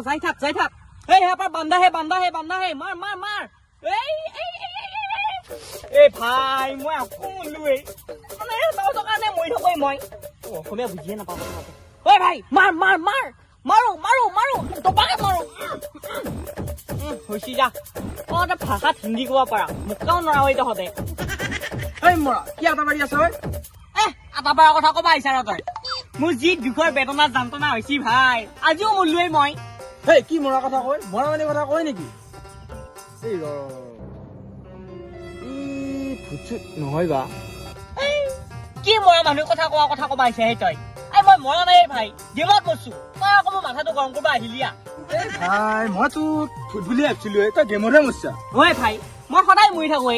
যাই থাক এই হেপাৰ বান্ধা হে মাৰ এই ভাই মই আপুলো এই মানে তাও তো কাৰণে মই থকই মই অসমীয়া বুজিয়ে নাপাব কথা ঐ ভাই মাৰো টপাকে মাৰো হৈছি যা এটা ভাষাত হিন্দী ক'ব পাৰা মুখাও নৰা হৈ তহঁতে এই মৰা কি আটা বাঢ়ি আছ ঐ আটা বাঢ়াৰ কথা ক'বা আহিছা ৰ তই মোৰ যি দুখৰ বেদনাৰ যন্ত্ৰণা হৈছি ভাই আজিও মৰলোৱেই মই হেই কি মৰা কথা কয় মৰা মানে কথা কয় নেকি এই ভুচুত নহয় বা কি মৰা মানুহ কথা ক'বা আহিছে সেই তই মই মৰা নাই ভাই গেমত মৰছো তই আকৌ মোৰ মাথাটো গৰম কৰিব আহিলিয়া ভাই মইতো ফুটবলি আছিলো তই গেমতহে মৰছা ঐ ভাই মই সদায় মৰি থাকো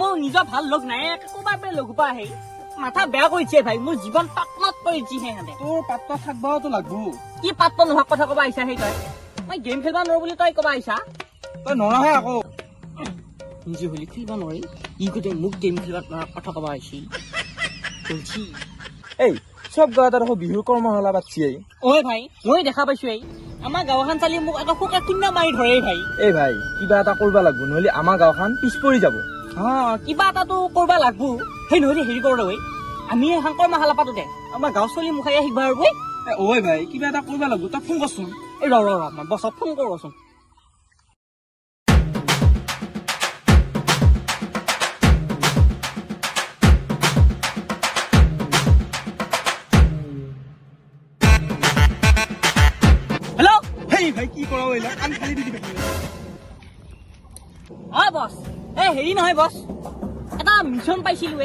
মোৰ নিজৰ ভাল লগ নাই ক'ৰবাৰ পৰা লগ পা আহে মাথা বেয়া কৰিছে ভাই মোৰ জীৱন পাতলত কৰিছে সিহঁতে তোৰ পাতলত থাকবাওতো লাগবো কি পাতল নোহোৱা কথা ক'বা আহিছা সেই তই মই গেম খেলবা নোৱাৰো বুলি তই ক'বা আহিছা তই নৰাহে আকৌ নিজে হলি খেলবা নোৱাৰি ই গোটেই মোক গেম খেলবা নোৱাৰা কথা ক'বা আহিছি এই সব গাঁৱত আকৌ বিহুৰ কৰ্মশালা পাতিছি ঐ ভাই মই দেখা পাইছো আমাৰ গাঁওখন চালি মোক আকৌ শুকা কিনা মাৰি ধৰে ভাই এই ভাই কিবা এটা কৰবা লাগবো নহলে আমাৰ গাঁওখন পিছ পৰি যাব কিবা এটাতো কৰবা লাগবো সেই নহলে হেৰি কৰো আমি এখন কৰ্মশালা পাতোতে আমাৰ গাঁও চলি মুখাই শিকবা আৰু ঐ ভাই কিবা এটা কৰবা লাগবো তই ফোন কৰচোন এই ৰ মই বছৰ ফোন কৰোচোন কি কৰা হইলা কান খালি দি দিবি বস হেৰি নহয় বস এটা মিছন পাইছিলো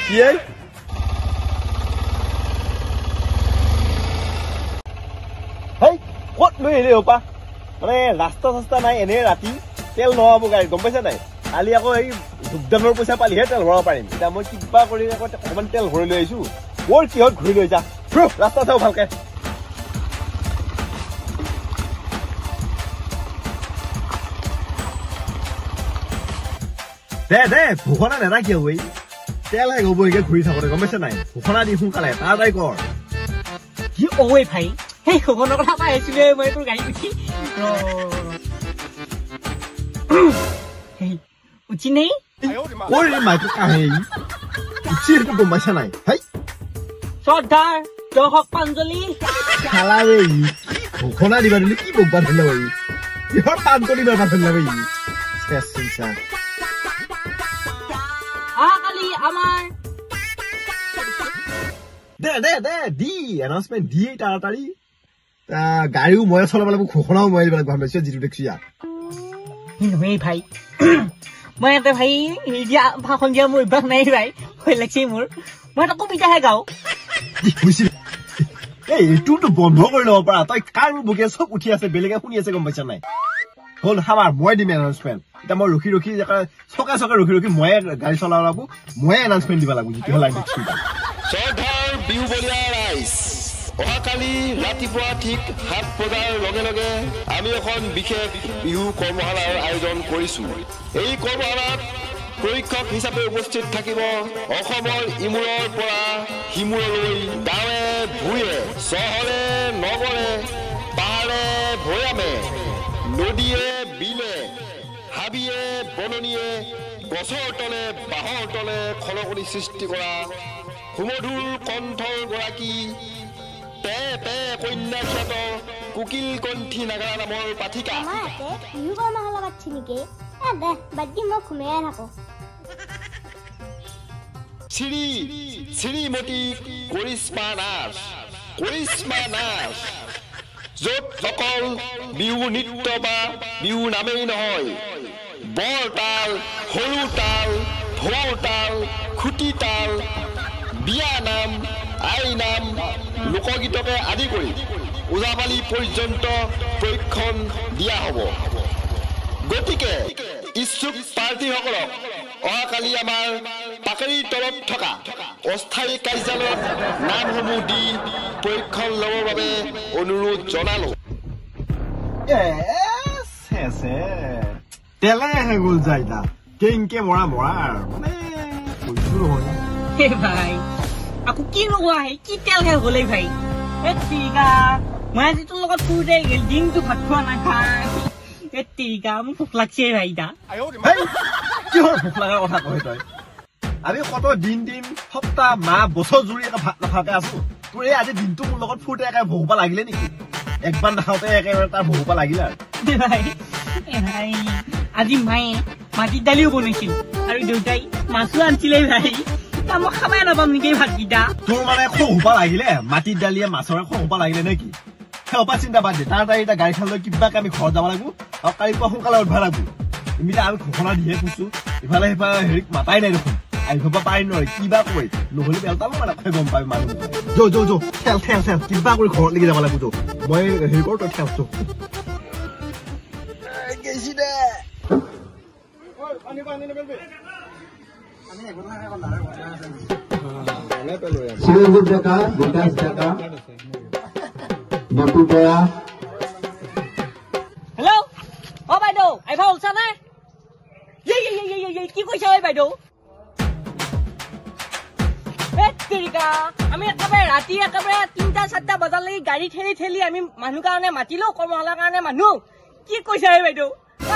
কি ক'ত লৈ আহিলে ওপা মানে ৰাস্তা নাই এনে ৰাতি তেল নহব গাড়ী গম পাইছা নাই কালি আকৌ এই যোগদানৰ পইচা পালিহে তেল ভৰাব পাৰিম এতিয়া মই কিবা কৰি অকমান তেল ভৰাই লৈ আহিছো বৰ কিহত ঘূৰি লৈ যা ৰাস্তা চাও ভালকে দে ভোষণা নেদা কিয় ঐ তেল শেষ হ'ব ঘূৰি থাকোতে গম পাইছে নাই ভোষণা দি সোনকালে তাই কৰ কি ভাই সেই খবৰৰ কথা পাই আছিলো মই তোৰ গাড়ী উঠি নেই মাইকো কাহে উঠি গম পাইছা নাই শ্ৰদ্ধাৰ দৰ্শক প্ৰাঞ্জলি ঘোষণা দিবা দিলে কি বকবা ধৰিলে বাবু ইহৰ প্ৰাঞ্জলি বাবা ধৰিলে বাবু কালি আমাৰ দে দি এনাউন্সমেন্ট দিয়ে তাড়াতাড়ি গাড়ীও মই চলাব লাগিব ঘোষণাও মই দিব লাগিব ভাবিছো যিটো দেখিছো ইয়াত নহয় ভাই মই এটা ভাই দিয়া ভাষণ দিয়া মোৰ অভ্যাস নাই ভাই ভয় লাগছে মোৰ মই এটা কবিতাহে গাওঁ এইটোতো বন্ধ কৰি ল'ব পাৰা তই কাৰ বগীয়া চব উঠি আছে বেলেগে শুনি আছে গম পাইছা নাই হ'ল আমাৰ মই দিম এনাউন্সমেন্ট এতিয়া মই ৰখি চকা ৰখি মই গাড়ী চলাব লাগিব মই এনাউন্সমেন্ট দিব লাগিব যিটো লাইন দেখিছো শ্ৰদ্ধাৰ বিহু বলীয়া ৰাইজ অহাকালি ৰাতিপুৱা ঠিক 7 বজাৰ লগে লগে আমি এখন বিশেষ বিহু কৰ্মশালাৰ আয়োজন কৰিছো এই কৰ্মশালাত প্ৰশিক্ষক হিচাপে উপস্থিত থাকিব অসমৰ ইমূৰৰ পৰা সিমূৰলৈ গাঁৱে ভূঞে চহৰে নগৰে পাহাৰে ভৈয়ামে নদীয়ে বিলে হাবিয়ে বননিয়ে গছৰ তলে বাঁহৰ তলে খলকনি সৃষ্টি কৰা সুমধুৰ কণ্ঠৰ গৰাকী কন্যাখ্যাত কুকিল কণ্ঠী নাগাৰা নামৰ পাঠিকা শ্ৰীমতী কৰিশ্মা নাচ য'ত অকল বিহু নৃত্য বা বিহু নামেই নহয় বৰ তাল সৰু তাল ঢোল তাল খুটি তাল বিয়া নাম আই নাম লোকগীতকে আদি কৰি ওজাপালি পৰ্যন্ত প্ৰশিক্ষণ দিয়া হ'ব গতিকে ইচ্ছুক প্ৰাৰ্থীসকলক অহাকালি আমাৰ পাকেৰীৰ তলত থকা অস্থায়ী কাৰ্যালয়ত নামসমূহ দি প্ৰশিক্ষণ ল'বৰ বাবে অনুৰোধ জনালো তেলেহে গ'ল যায় তা কেংকে মৰা মানে কৈছো নহয় ভাই আকৌ কি নোহোৱা কি তেল শেষ হলে ভাই মই আজি তোৰ লগত ফুৰোতে দিনটো ভাত খোৱা নাই ভাই তেৰিকা মোক ভোক লাগছে ভাই দা কিহৰ ভোক লগাৰ কথা কয় তই আমি কত দিন সপ্তাহ মাহ বছৰ জুৰি এটা ভাত নাখাওঁতে আছো তোৰ এই আজি দিনটো মোৰ লগত ফুৰোতে একেবাৰে ভোকপা লাগিলে নেকি একবাৰ নাখাওঁতে একেবাৰে তাৰ ভোকপা লাগিলে আৰু ভাই আজি মায়ে মাটিৰ দালিও বনাইছিল আৰু দেউতাই মাছো আনিছিলে ভাই মই খাবাই নাপাম নেকি ভাতকেইটা তোৰ মানে খোপা লাগিলে মাটিৰ দালিয়ে মাছৰে খোপা লাগিলে নেকি সেইপা চিন্তা বাদ দে তাৰ এতিয়া গাড়ীখন লৈ কিবাকে আমি ঘৰত যাব লাগিব আৰু কালি পুৱা সোনকালে উঠিব লাগিব ইমিতে আমি ঘোষণা দিয়ে কৈছো ইফালে সিফালে হেৰিক মাতাই নাই দেখোন আহিব পাৰি নোৱাৰি কিবা কৈ নহলে বেলতালো মানে গম পাবি মানুহ যো খেল কিবা কৰি ঘৰত লাগি যাব লাগিব মই হেৰি কৰো তই খেলছো শিৱজিৎ ডেকা বিকাশ ডেকা ডিপু বৰা হেল্ল' অ বাইদেউ আহিবা ওলছা নে কি কৈছা ঐ বাইদেউ আমি একেবাৰে ৰাতি একেবাৰে 3-4 বজালৈকে গাড়ী ঠেলি আমি মানুহ কাৰণে মাতিলো কৰ্মশালাৰ কাৰণে মানুহ কি কৈছা ঐ বাইদেউ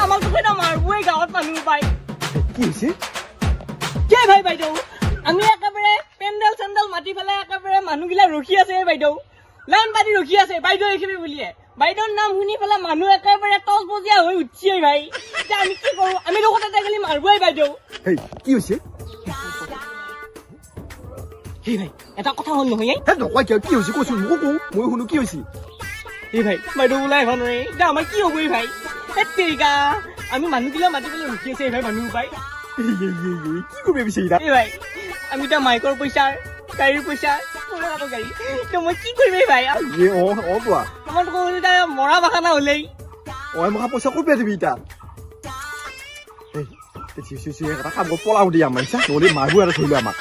আমাক তো মাৰবই গাঁৱত মানুহ পাই কি হৈছে কি ভাই বাইদেউ আমি একেবাৰে পেণ্ডেল চেণ্ডেল মাতি পেলাই একেবাৰে মানুহবিলাক ৰখি আছে বাইদেউ লাইন পাতি ৰখি আছে বাইদেউ এইখিনি বুলিয়ে বাইদেউৰ নাম শুনি পেলাই মানুহ একেবাৰে তজবজীয়া হৈ উঠিছে ভাই এতিয়া আমি কি কৰো আমি লগতে থাকিলে মাৰবই বাইদেউ কি হৈছে ভাই এটা কথা হ'ল নহয় নকয় কিয় কি হৈছে কৈছো মোক কওঁ মই শুনো কি হৈছে ভাই বাইদেউ ওলাই আহিব নোৱাৰি এতিয়া আমাৰ কি হ'বই ভাই তেৰিকা আমি মানুহবিলাক মাতি পেলাই ৰখি আছে ভাই মানুহ পাই কি কৰিব বিচাৰিছা ভাই আমি এতিয়া মাইকৰ পইচা গাড়ীৰ পইচা গাড়ী এতিয়া মই কি কৰিম ভাই আমাৰ মৰা ভাষা না হলেই মোক পইচা ক'ত দিবি এতিয়া কাম পলাও দিয়া মাৰিছা নহ'লে মাৰবো আৰু ধৰিলো আমাক